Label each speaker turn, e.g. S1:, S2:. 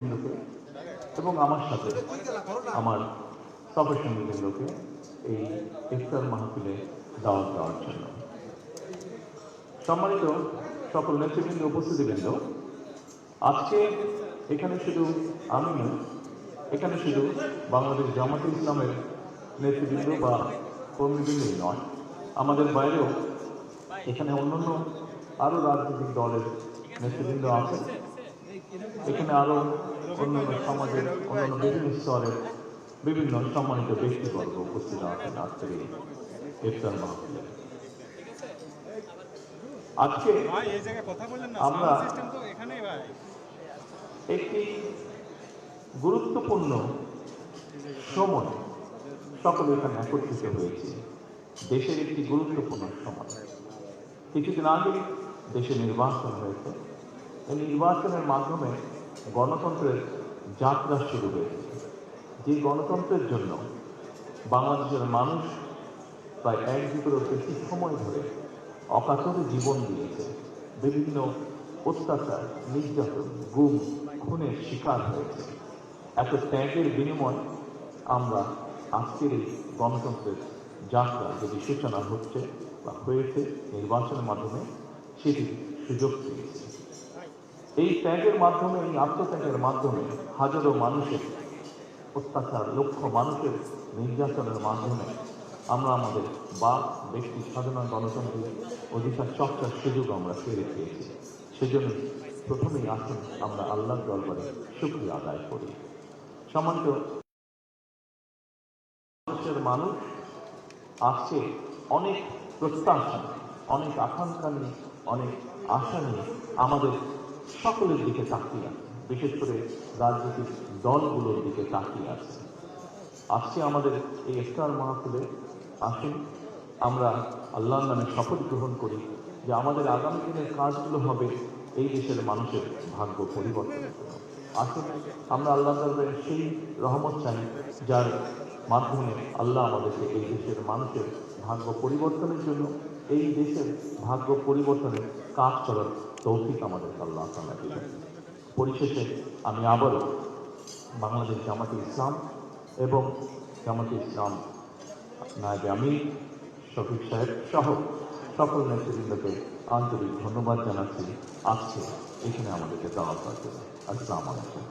S1: এবং আমার সাথে আমার সফরসঙ্গীবৃন্দকে এই ইফতার মাহফিলে দাওয়াত দেওয়ার জন্য। সম্মানিত সকল নেতৃবৃন্দ, উপস্থিতিবৃন্দ, আজকে এখানে শুধু আমি নই, এখানে শুধু বাংলাদেশ জামাতে ইসলামের নেতৃবৃন্দ বা কর্মীবৃন্দই নয়, আমাদের বাইরেও এখানে অন্যান্য আরও রাজনৈতিক দলের নেতৃবৃন্দ আছেন। এখানে আরো অন্যান্য সমাজের অন্যান্য বিভিন্ন স্তরের বিভিন্ন সম্মানিত ব্যক্তিবর্গ উপস্থিত আছেন আজকের এই ইফতার মাহফিলে। আজকে আমরা একটি গুরুত্বপূর্ণ সময় সকলে এখানে একত্রিত হয়েছে। দেশের একটি গুরুত্বপূর্ণ সময়। কিছুদিন আগে দেশে নির্বাচন হয়েছে। এই নির্বাচনের মাধ্যমে গণতন্ত্রের যাত্রা শুরু হয়েছে। যে গণতন্ত্রের জন্য বাংলাদেশের মানুষ প্রায় 1 যুগেরও বেশি সময় ধরে অকাতরে জীবন দিয়েছে, বিভিন্ন অত্যাচার, নির্যাতন, গুম, খুনের শিকার হয়েছে। এত ত্যাগের বিনিময় আমরা আজকের এই গণতন্ত্রের যাত্রা যদি সূচনা হচ্ছে বা হয়েছে নির্বাচনের মাধ্যমে, সেটির সুযোগ পেয়েছে। এই ত্যাগের মাধ্যমে, এই আত্মত্যাগের মাধ্যমে হাজারো মানুষের অত্যাচার, লক্ষ মানুষের নির্যাতনের মাধ্যমে আমরা আমাদের ব্যক্তি স্বাধীনতা, গণতান্ত্রিক অধিকার চর্চার সুযোগ আমরা ফিরে পেয়েছি। সেজন্য প্রথমেই আসুন আমরা আল্লাহর দরবারে শুকরিয়া আদায় করি। সম্মানিত মানুষ আজকে অনেক প্রত্যাশা, অনেক আকাঙ্ক্ষা নিয়ে, অনেক আশা নিয়ে আমাদের সকলের দিকে তাকিয়ে আছে, বিশেষ করে রাজনৈতিক দলগুলোর দিকে তাকিয়ে আছে। আজকে আমাদের এই ইফতার মাহফিলে আসুন আমরা আল্লাহর নামে শপথ গ্রহণ করি যে আমাদের আগামী দিনের কাজগুলো হবে এই দেশের মানুষের ভাগ্য পরিবর্তনের জন্য। আসুন আমরা আল্লাহ দরবারে সেই রহমত চাই যার মাধ্যমে আল্লাহ আমাদেরকে এই দেশের মানুষের ভাগ্য পরিবর্তনের জন্য, এই দেশের ভাগ্য পরিবর্তনের কাজ করার তৌফিক আমাদের আল্লাহ তাআলা দিবেন। পরিশেষে আমি আবারও বাংলাদেশ জামাতে ইসলাম এবং জামাতে ইসলাম নায়েবে আমির শফিক সাহেব সহ সকল নেতৃবৃন্দকে আন্তরিক ধন্যবাদ জানাচ্ছি আজকে এখানে আমাদেরকে দাওয়াত দেওয়ার জন্য। আসসালামু আলাইকুম।